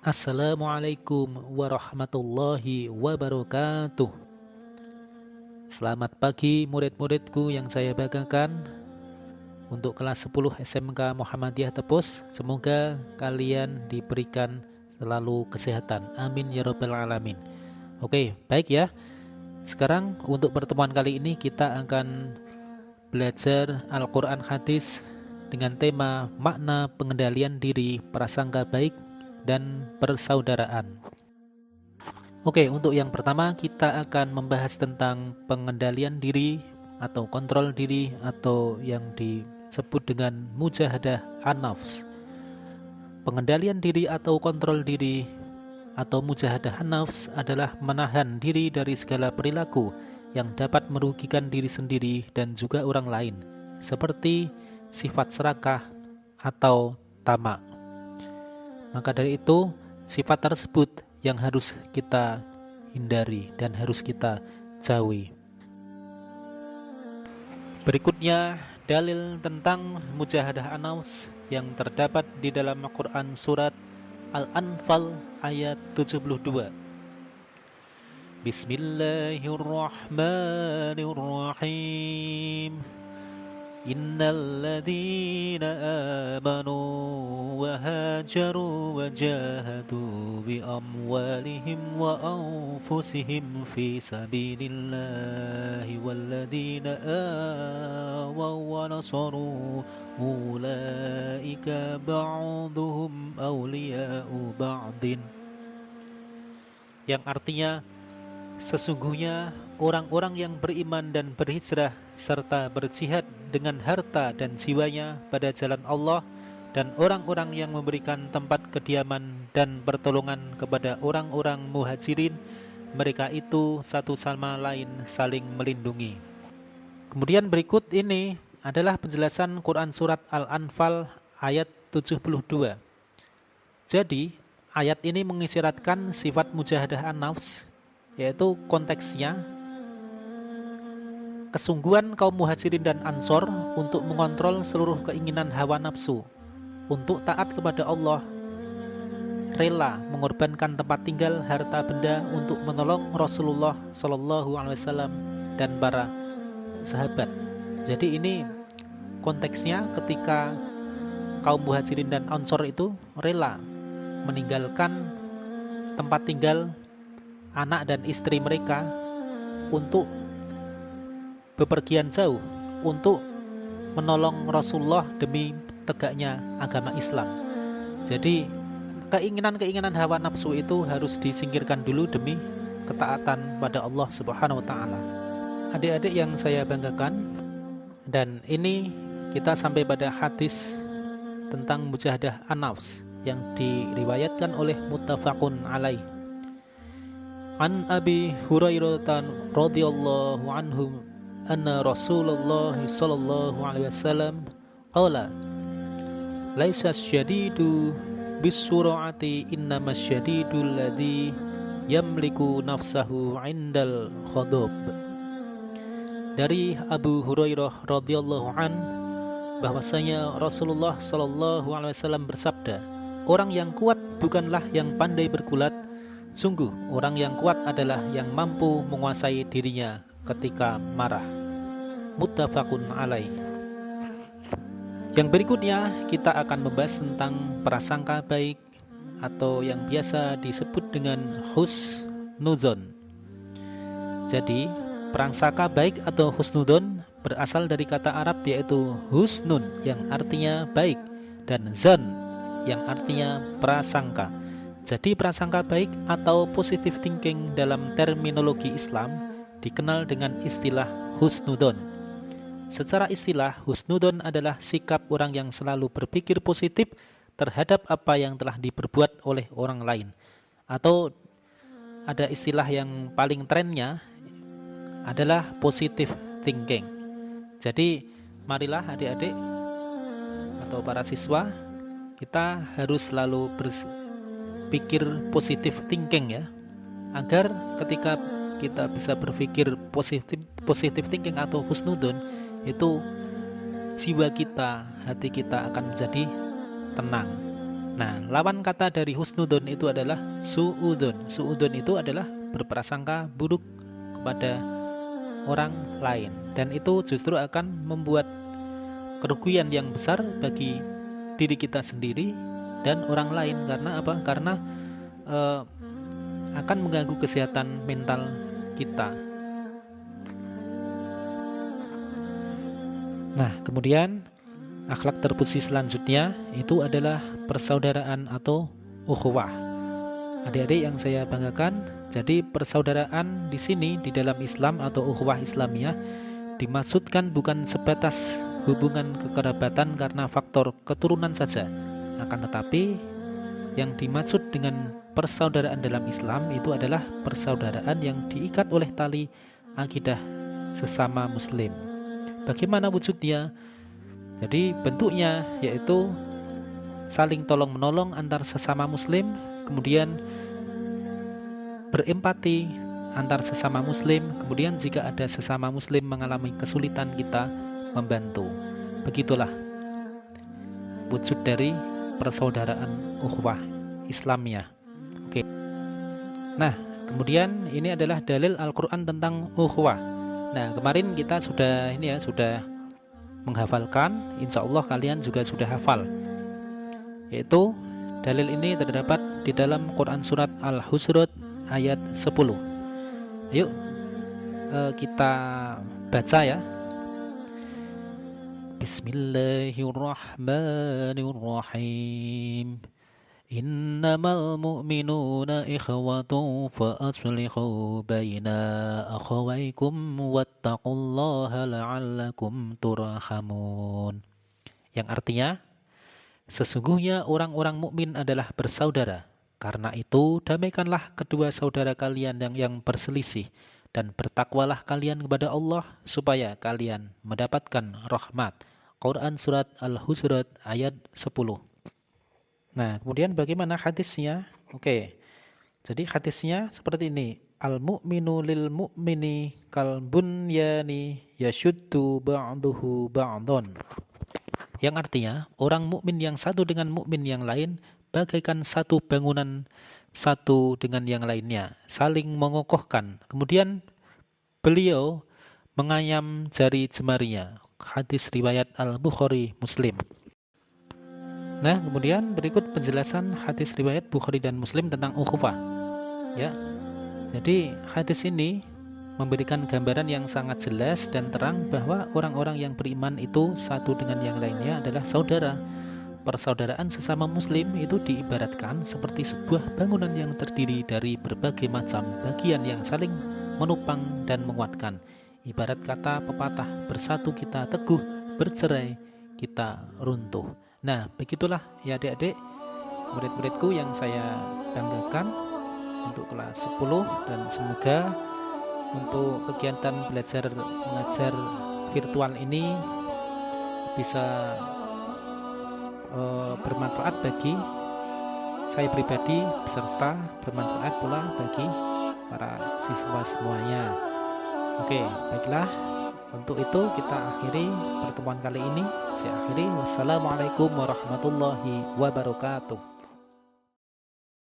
Assalamualaikum warahmatullahi wabarakatuh. Selamat pagi murid-muridku yang saya banggakan. Untuk kelas 10 SMK Muhammadiyah Tepus, semoga kalian diberikan selalu kesehatan. Amin ya rabbal alamin. Oke, baik ya. Sekarang untuk pertemuan kali ini kita akan belajar Al-Quran Hadis dengan tema makna pengendalian diri, prasangka baik dan persaudaraan. Oke, untuk yang pertama kita akan membahas tentang pengendalian diri atau kontrol diri atau yang disebut dengan mujahadah an-nafs. Pengendalian diri atau kontrol diri atau mujahadah an-nafs adalah menahan diri dari segala perilaku yang dapat merugikan diri sendiri dan juga orang lain, seperti sifat serakah atau tamak. Maka dari itu, sifat tersebut yang harus kita hindari dan harus kita jauhi. Berikutnya, dalil tentang mujahadah an-nafs yang terdapat di dalam Al-Quran surat Al-Anfal ayat 72. Bismillahirrahmanirrahim. Innal ladzina amanu wa hajaru wa jahadu bi amwalihim wa anfusihim fi sabilillahi wal ladzina awaw wa nasaru ulaika ba'duhum awliya'u ba'din, yang artinya sesungguhnya orang-orang yang beriman dan berhijrah serta berjihad dengan harta dan jiwanya pada jalan Allah, dan orang-orang yang memberikan tempat kediaman dan pertolongan kepada orang-orang muhajirin, mereka itu satu sama lain saling melindungi. Kemudian berikut ini adalah penjelasan Quran surat Al-Anfal ayat 72. Jadi ayat ini mengisyaratkan sifat mujahadah an-nafs, yaitu konteksnya kesungguhan kaum muhajirin dan ansor untuk mengontrol seluruh keinginan hawa nafsu, untuk taat kepada Allah, rela mengorbankan tempat tinggal, harta benda untuk menolong Rasulullah SAW dan para sahabat. Jadi ini konteksnya ketika kaum muhajirin dan ansor itu rela meninggalkan tempat tinggal, anak dan istri mereka untuk bepergian jauh untuk menolong Rasulullah demi tegaknya agama Islam. Jadi keinginan-keinginan hawa nafsu itu harus disingkirkan dulu demi ketaatan pada Allah Subhanahu wa taala. Adik-adik yang saya banggakan, dan ini kita sampai pada hadis tentang mujahadah an-nafs yang diriwayatkan oleh muttafaqun alaih. An Abi Hurairah radhiyallahu anhu anna Rasulullah sallallahu alaihi wasallam qala laisa syadidu bisur'ati innamas syadidul ladzi yamliku nafsahu 'indal ghadab. Dari Abu Hurairah radhiyallahu an bahwasanya Rasulullah sallallahu alaihi wasallam bersabda, orang yang kuat bukanlah yang pandai bergulat. Sungguh, orang yang kuat adalah yang mampu menguasai dirinya ketika marah. Muttafaqun alaih. Yang berikutnya kita akan membahas tentang prasangka baik atau yang biasa disebut dengan husnudzon. Jadi, prasangka baik atau husnudzon berasal dari kata Arab yaitu husnun yang artinya baik dan zon yang artinya prasangka. Jadi prasangka baik atau positive thinking dalam terminologi Islam dikenal dengan istilah husnudzon. Secara istilah, husnudzon adalah sikap orang yang selalu berpikir positif terhadap apa yang telah diperbuat oleh orang lain. Atau ada istilah yang paling trennya adalah positive thinking. Jadi marilah adik-adik atau para siswa, kita harus selalu berpikir positive thinking ya, agar ketika kita bisa berpikir positive thinking atau husnudzon, itu jiwa kita, hati kita akan menjadi tenang. Nah, lawan kata dari husnudon itu adalah suudon. Suudon itu adalah berprasangka buruk kepada orang lain, dan itu justru akan membuat kerugian yang besar bagi diri kita sendiri dan orang lain. Karena apa? Karena akan mengganggu kesehatan mental kita. Nah, kemudian akhlak terpuji selanjutnya itu adalah persaudaraan atau ukhuwah. Adik-adik yang saya banggakan, jadi persaudaraan di sini di dalam Islam atau ukhuwah Islamiyah dimaksudkan bukan sebatas hubungan kekerabatan karena faktor keturunan saja, akan tetapi yang dimaksud dengan persaudaraan dalam Islam itu adalah persaudaraan yang diikat oleh tali akidah sesama muslim. Bagaimana wujudnya? Jadi bentuknya yaitu saling tolong menolong antar sesama muslim, kemudian berempati antar sesama muslim, kemudian jika ada sesama muslim mengalami kesulitan kita membantu. Begitulah wujud dari persaudaraan ukhuwah Islamiyah. Oke. Nah, kemudian ini adalah dalil Al-Qur'an tentang ukhuwah. Nah, kemarin kita sudah sudah menghafalkan, insya Allah kalian juga sudah hafal, yaitu dalil ini terdapat di dalam Quran surat Al-Hujurat ayat 10. Yuk kita baca ya. Bismillahirrahmanirrahim. Innamal mu'minuna ikhwatun fa aslihu baina akhawaykum wattaqullaha la'allakum turhamun. Yang artinya, sesungguhnya orang-orang mukmin adalah bersaudara. Karena itu, damaikanlah kedua saudara kalian yang berselisih, dan bertakwalah kalian kepada Allah supaya kalian mendapatkan rahmat. Quran surat Al-Hujurat ayat 10. Nah, kemudian bagaimana hadisnya? Oke. Jadi hadisnya seperti ini. Al-mu'minu lil mu'mini kal bunyani yashuddu ba'duhu ba'dun. Yang artinya, orang mukmin yang satu dengan mukmin yang lain bagaikan satu bangunan satu dengan yang lainnya, saling mengokohkan. Kemudian beliau mengayam jari jemarinya. Hadis riwayat Al-Bukhari Muslim. Nah, kemudian berikut penjelasan hadis riwayat Bukhari dan Muslim tentang ukhuwah. Ya. Jadi hadis ini memberikan gambaran yang sangat jelas dan terang bahwa orang-orang yang beriman itu satu dengan yang lainnya adalah saudara. Persaudaraan sesama muslim itu diibaratkan seperti sebuah bangunan yang terdiri dari berbagai macam bagian yang saling menopang dan menguatkan. Ibarat kata pepatah, bersatu kita teguh, bercerai kita runtuh. Nah, begitulah ya adik-adik, murid-muridku yang saya banggakan untuk kelas 10, dan semoga untuk kegiatan belajar mengajar virtual ini bisa bermanfaat bagi saya pribadi beserta bermanfaat pula bagi para siswa semuanya. Oke, baiklah. Untuk itu kita akhiri pertemuan kali ini. Saya akhiri. Wassalamualaikum warahmatullahi wabarakatuh.